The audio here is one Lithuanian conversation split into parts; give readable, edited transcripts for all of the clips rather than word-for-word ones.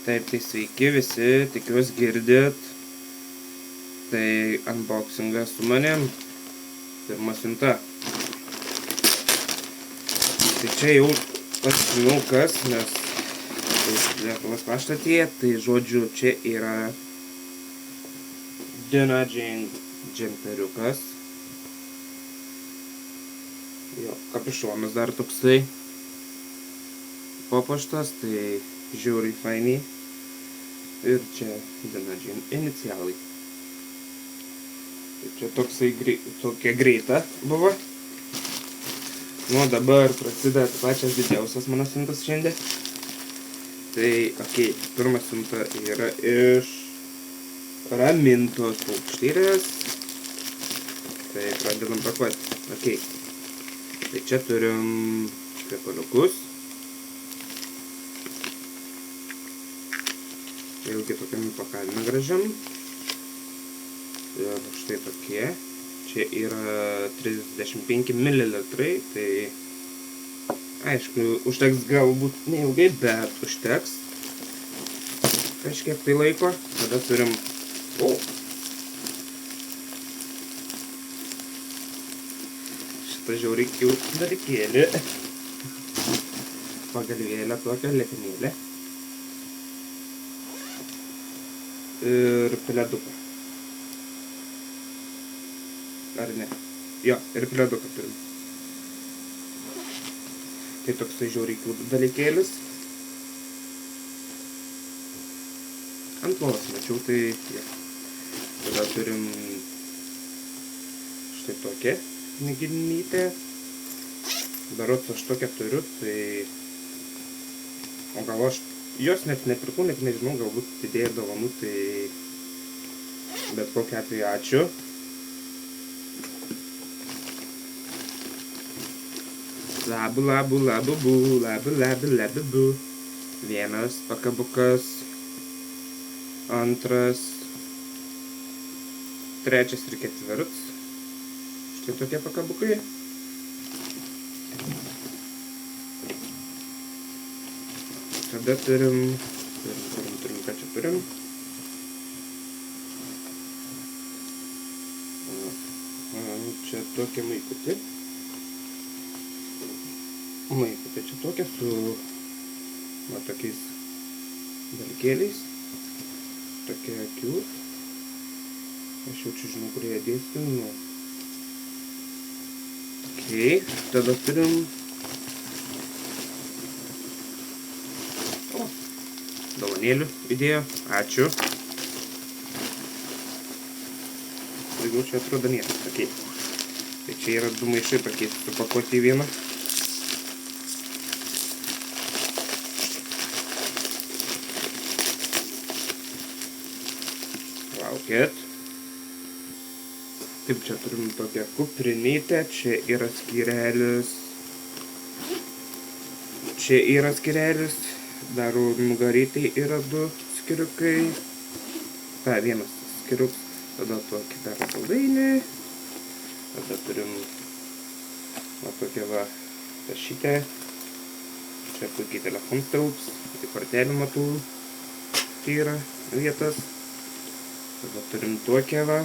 Taip, tai sveiki visi, tikiuosi girdit. Tai unboxingas su manim. Pirma siunta. Tai čia jau pasižinau kas, nes Lietuvos paštą atėjo, tai žodžiu čia yra Dina Jane džemperiukas. Jo, kapišonas dar toksai papuoštas, tai žiauriai fainiai. Ir čia Dina Jane inicialai. Tai čia tokia greita buvo. Nu, dabar prasideda pačias didžiausias mano siuntas šiandien. Tai, okei, pirma siunta yra iš ramintos paukštyrės. Tai pradedam pakuoti. Okei. Tai čia turim kvepaliukus. Vėlgi tokiam įpakavime gražiam. Ir štai tokie. Čia yra 35 ml. Tai aišku, užteks galbūt neilgai, bet užteks kažkiek tai laiko. Tada turim šitą žiauriai cute dalykėlį. Pagalvėlę tokią, lėtinėlę. Ir pleduką. Ar ne? Jo, ir pleduką turim. Tai toksai žiauriai cute dalykėlis. Ant lovos mačiau, tai jo. Tada turim štai tokią mėginytę. Berods aš tokią turiu, tai o gal aš jos net nepirkau, net nežinau, galbūt idėja dovanų, tai bet kokiu atveju ačiū. Labu, labu, labu, bu, labu, labu, labu, bu. Vienas pakabukas, antras, trečias ir ketvirtas. Štai tokie pakabukai. Tada turim, ką čia turim. Čia tokia maikutė. Maikutė čia tokia su tokiais dalykėliais. Tokia cute. Aš jau čia žinau, kur jie dėsti. Okei, tada turim dovanėlių įdėjo. Ačiū. Daugiau čia atrodo niekas. Okei. Tai čia yra du maišai tokie supakuoti į vieną. Laukit. Taip, čia turim tokią kuprinytę. Čia yra skyrelis. Čia yra skyrelis. Dar nugarytai yra du skiriukai. Vienas skiriuks. Tada tokį dar saldainį. Tada turim tokią tašytę. Čia puikiai telefonas tilps. Tai kortelį matau. Tai yra vietas. Tada turim tokią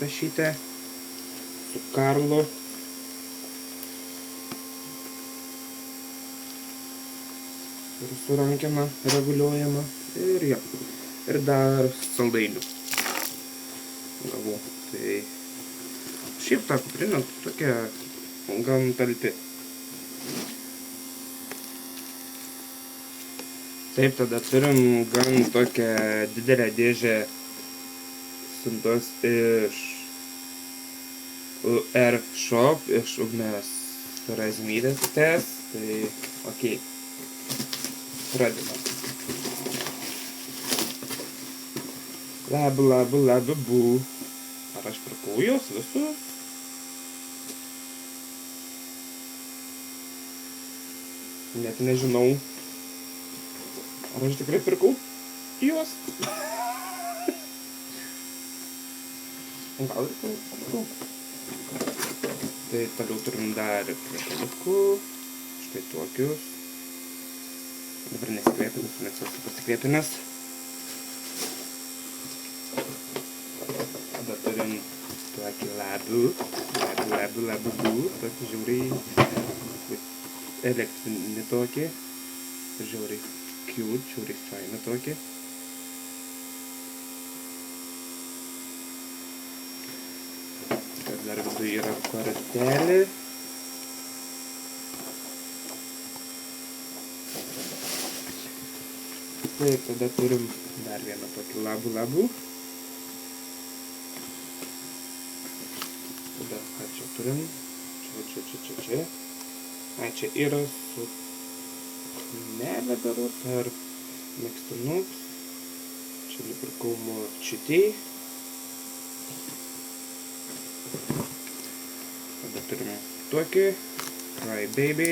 tašytę. Su Karlu. Ir su rankena reguliuojama. Ir jo. Ir dar saldainių. Gavau. Tai šiaip tą kuprinę tokia gan talpi. Taip, tada turim gan tokią didelę dėžę siuntos iš UR Shop, iš Ugnės Razmytės. Tai okei. Pradedam. Labu, labu, labu, bu. Ar aš pirkau jos visus? Net nežinau. Ar aš tikrai pirkau juos? Gal ir pirkau. Tai toliau turim dar kvepaliukų. Štai tokius. Dabar nesikvėpinus, nes esu pasikvėpinęs. labu, tokį žiauriai elektrinį tokį, žiauriai cute, žiauriai fainą tokį. Dar viduje yra kortelė. Taip, tada turim dar vieną tokį labu. Tada ką čia turim? Čia. Ai, čia yra suknelė berods ar megztinukas. Čia nupirkau močiutei. Tada turime tokį Cry Baby.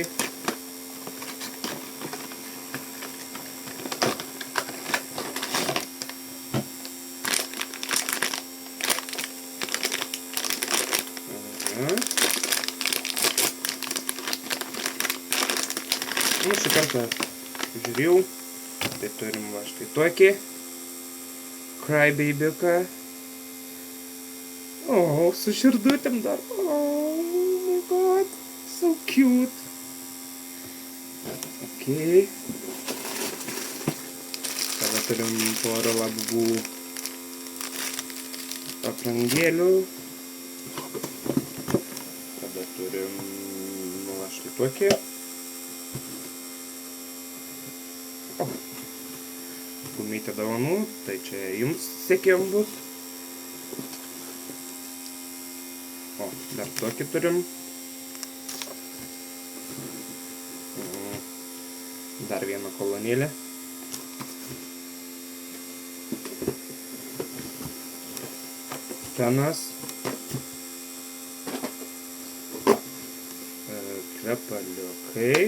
Nu, šį kartą žiūrėjau, tai turim va štai tokį Cry Baby'ką. O, su širdutėm dar. Oh my god, so cute. Ok. Tada turim porą labų aprangėlių. Tada turim va štai tokį. Gumytė dovanų, tai čia jums sekėm bus. O, dar tokį turim. Dar vieną kolonėlę. Penas. Kvepaliukai.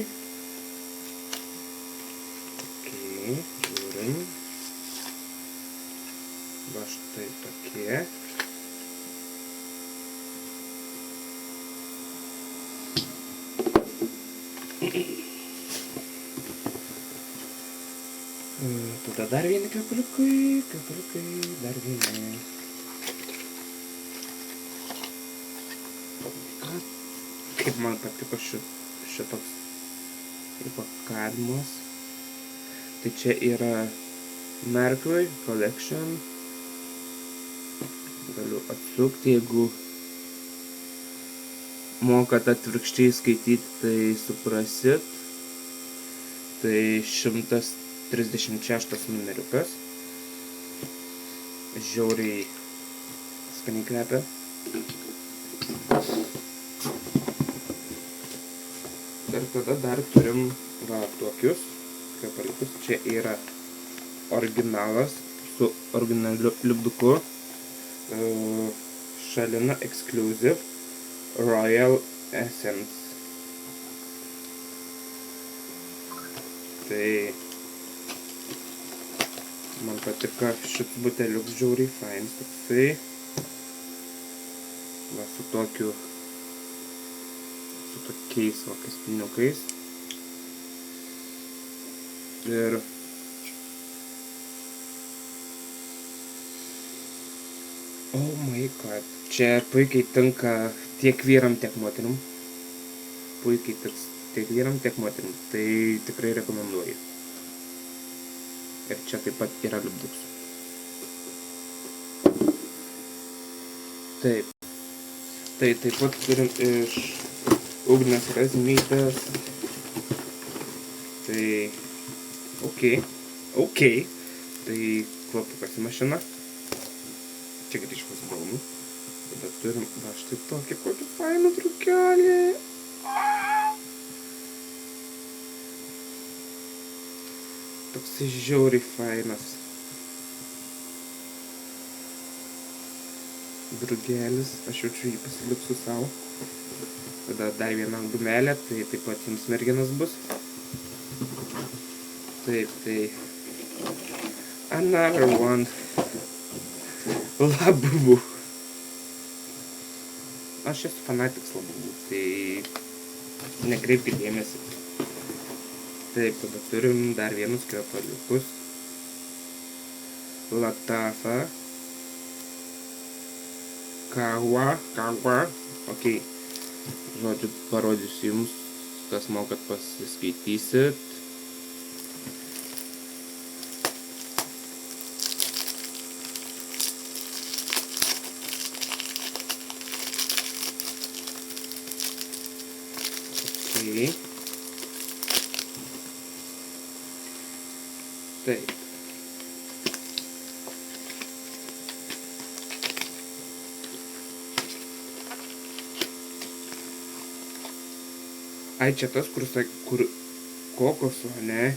Žiūrim. Va štai tokie. Tada dar vieni kvepaliukai, dar vieni. Kaip man patiko šitoks įpakavimas. Tai čia yra Mercury Collection. Galiu atsukti, jeigu mokat atvirkščiai skaityti, tai suprasit. Tai 136 numeriukas. Žiauriai skaniai kvepia. Ir tada dar turim va tokius kvepaliukus. Čia yra originalas su originaliu lipduku. Šalina Exclusive Royal Essence. Tai man patiko šis buteliuks žiauriai fainas toksai. Va su tokiais va kaspiniukais. Ir oh my god. Čia puikiai tinka tiek vyram, tiek moterim. Puikiai tiks tiek vyram, tiek moterim. Tai tikrai rekomenduoju. Ir čia taip pat yra lipdukas. Taip. Tai taip pat turim iš Ugnės Razmytės. Tai ok. Tai kvapukas į mašiną. Čia grįžkos balonų. Tada turim va štai tokį kokį fainą drugelį. Toksai žiauriai fainas drugelis. Aš jaučiu jį pasiliksiu savo. Tada dar vieną gumelę, tai taip pat jums merginas bus. Taip, tai another one. Labubų. Aš esu fanatiks labubų, tai nekreipkite dėmesį. Taip, tada turim dar vienus kvepaliukus. Latafa. Kagwa. Ok. Žodžiu, parodysiu jums, kas mokat pasiskaitysit. Ok. Taip. Ai, čia tas, kur kokoso, ne?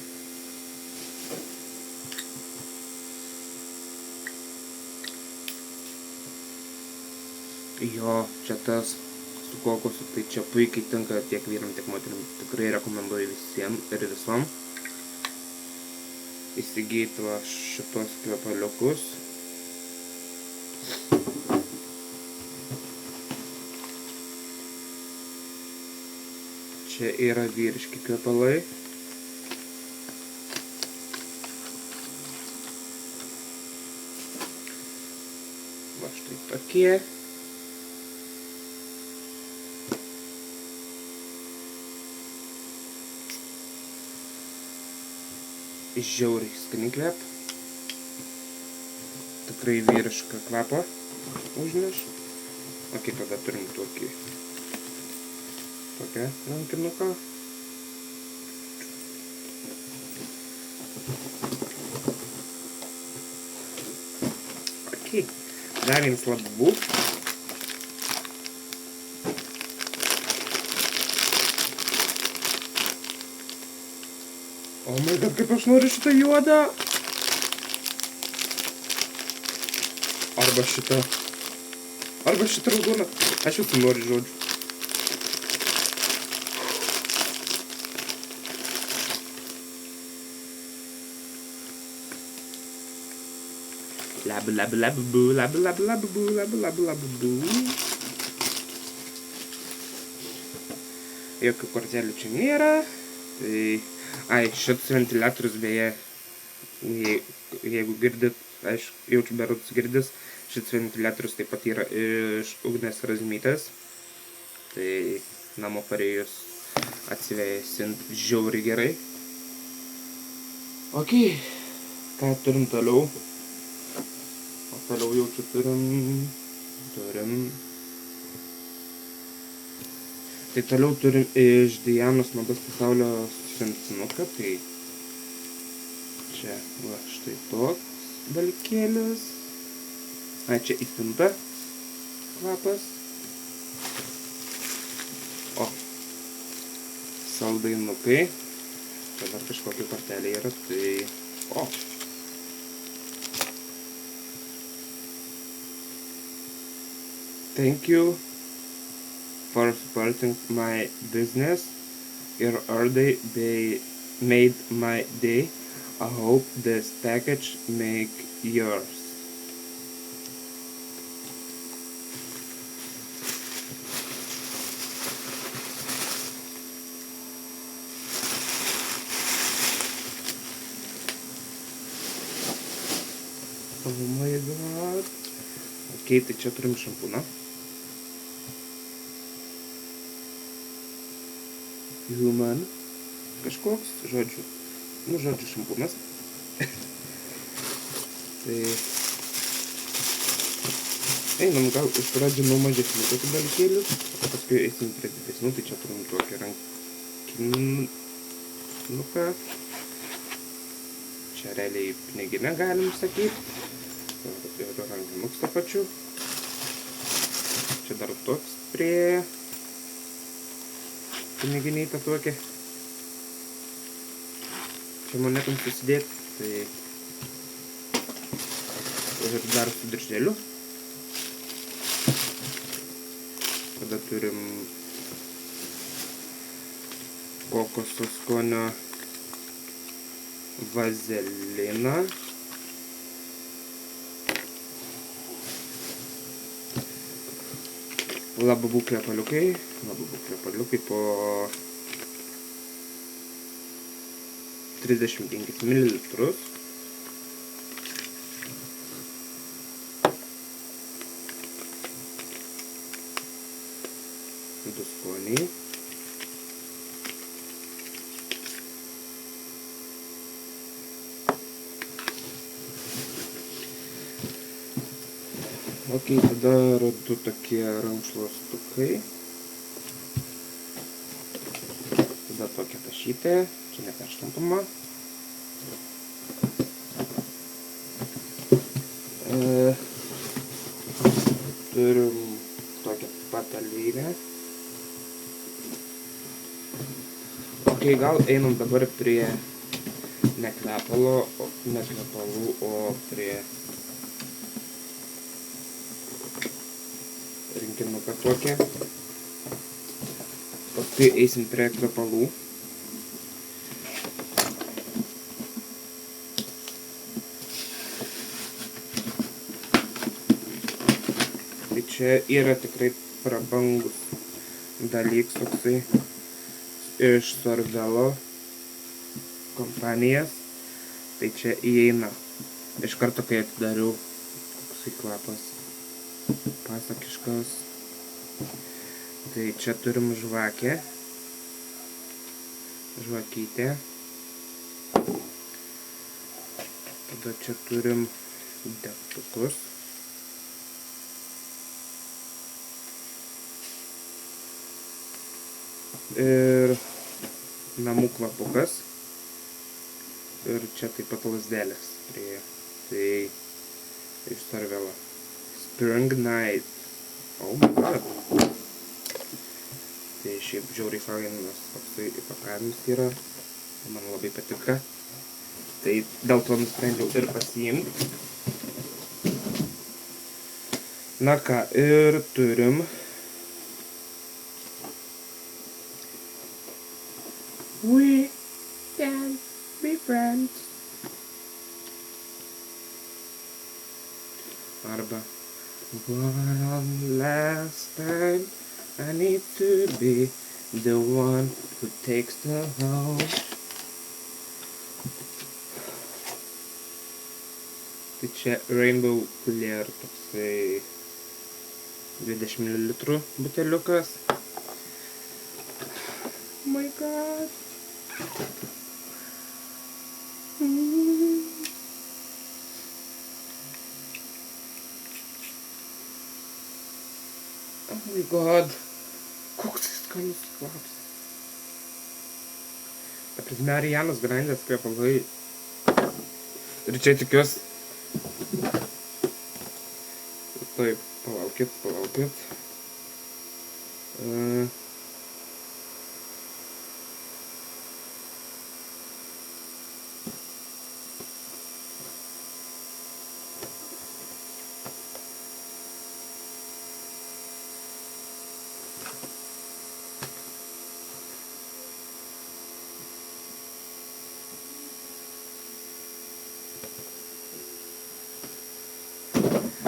Jo, čia tas su kokosu, tai čia puikiai tinka tiek vyram, tiek moterim. Tikrai rekomenduoju visiems ir visom įsigyti va šitos kvepaliukus. Čia yra vyriški kvepalai. Va štai tokie. Žiauriai skani kvep. Tikrai vyrišką kvapą užneš. Ok, tada turim tokią rankinuką. Ok, dar vienas Labubu. Oh my god, kaip aš noriu šitą juodą. Arba šitą raudoną. Aš jūsų noriu, žodžiu. Labu. Jokių kortelių čia nėra. Tai... Ai, šitas ventiliatorius beje, jeigu girdit, aš jaučiu berods girdis, šitas ventiliatorius taip pat yra iš Ugnės Razmytės. Tai namo parėjus atsivėsint žiauriai gerai. Ok, ką turim toliau? O toliau jau čia turim... Tai toliau turim iš Dianos mados pasaulio šventinuką, tai čia va štai toks dalykėlis. Ai, čia įpinta kvapas. O, saldainukai. Čia dar kažkokia kortelė yra, tai... O! Thank you for supporting my business. Your order made my day. I hope this package make yours. Oh my god. Ok, tai čia turim šampūną. Human. Kažkoks, žodžiu. Nu, žodžiu, šampūnas. Tai... Einam gal iš pradžių nuo mažesnių tokių dalykėlių, o paskui eisim prie didesnių, tai čia turim tokį rankinuką. Čia realiai piniginę galim sakyti. Ir rankinuks to pačiu. Čia dar toks prie piniginiai tą tokia. Čia monetom susidėti, tai ir dar su dirželiu. Tada turim kokoso skonio vazeliną. Labubu kvepaliukai po 35 ml. du skoniai. Ok, tada yra du tokie rankšluostukai. Tada tokia tašytė, čia neperštampama. Turim tokią patalynę. Ok, gal einam dabar prie ne kvepalų, o prie rinkinuką tokią. Paskui eisim prie kvepalų. Tai čia yra tikrai prabangus dalykas toksai iš Sorvelo kompanijas. Tai čia įeina. Iš karto, kai atidariau, toksai kvapas pasakiškas. Tai čia turim žvakę. Žvakytę. Tada čia turim degtukus. Ir namų kvapukas. Ir čia taip pat lazdelės prie. Tai iš Sorvelo. Spring Night. Oh my god. Tai šiaip žiauriai fainas toksai įpakavimas yra. Man labai patinka. Tai dėl to nusprendžiau ir pasiimti. Na ką, ir turim We can be friends. Arba one last time I need to be the one who takes the home. Tai čia Rainbow Clear toksai 20 ml buteliukas. Oh my god. Oh my god. Koks jis skanus kvapas. Ta prasme, Arianos Grandės kvepalai. Ir čia tikiuosi. Taip, palaukit.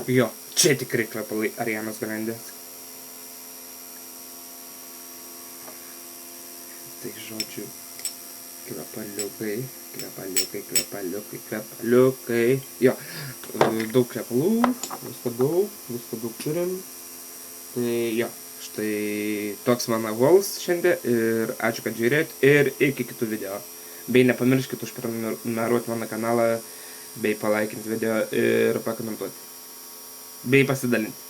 Jo, čia tikrai kvepalai Arianos Grandės. Tai žodžiu, kvepaliukai. Jo, daug kvepalų, visko daug turim. Tai jo, štai toks mano hauls šiandien ir ačiū, kad žiūrėt ir iki kitų video. Bei nepamirškit užprenumeruoti mano kanalą, bei palaikinti video ir pakomentuoti. Bei pasidalinti.